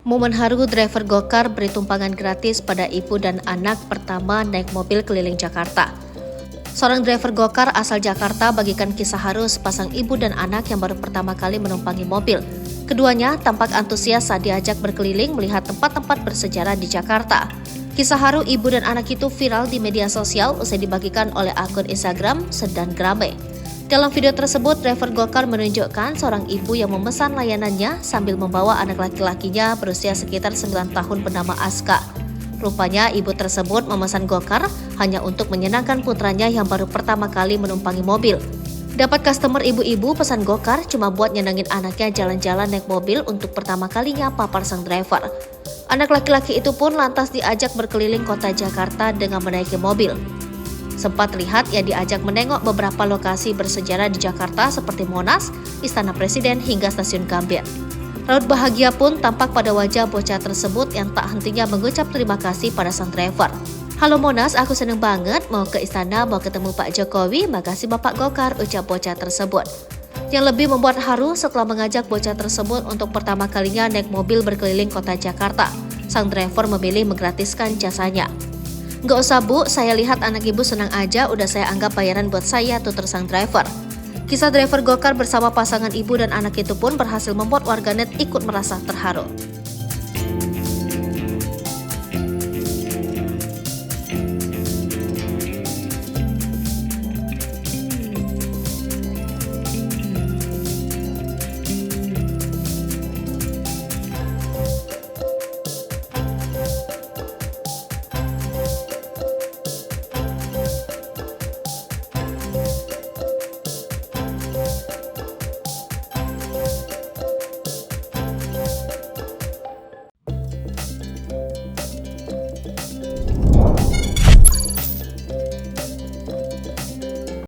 Momen haru driver gokar beri tumpangan gratis pada ibu dan anak pertama naik mobil keliling Jakarta. Seorang driver gokar asal Jakarta bagikan kisah haru sepasang ibu dan anak yang baru pertama kali menumpangi mobil. Keduanya tampak antusias saat diajak berkeliling melihat tempat-tempat bersejarah di Jakarta. Kisah haru ibu dan anak itu viral di media sosial usai dibagikan oleh akun Instagram Sedan Grame. Dalam video tersebut, driver gokar menunjukkan seorang ibu yang memesan layanannya sambil membawa anak laki-lakinya berusia sekitar 9 tahun bernama Aska. Rupanya ibu tersebut memesan gokar hanya untuk menyenangkan putranya yang baru pertama kali menumpangi mobil. Dapat customer ibu-ibu pesan gokar cuma buat nyenengin anaknya jalan-jalan naik mobil untuk pertama kalinya, papar sang driver. Anak laki-laki itu pun lantas diajak berkeliling kota Jakarta dengan menaiki mobil. Sempat terlihat ia diajak menengok beberapa lokasi bersejarah di Jakarta seperti Monas, Istana Presiden hingga Stasiun Gambir. Raut bahagia pun tampak pada wajah bocah tersebut yang tak hentinya mengucap terima kasih pada sang driver. "Halo Monas, aku seneng banget mau ke istana, mau ketemu Pak Jokowi, makasih Bapak Gokar," ucap bocah tersebut. Yang lebih membuat haru setelah mengajak bocah tersebut untuk pertama kalinya naik mobil berkeliling kota Jakarta, sang driver memilih menggratiskan jasanya. "Nggak usah bu, saya lihat anak ibu senang aja, udah saya anggap bayaran buat saya," tutur sang driver. Kisah driver gokar bersama pasangan ibu dan anak itu pun berhasil membuat warganet ikut merasa terharu.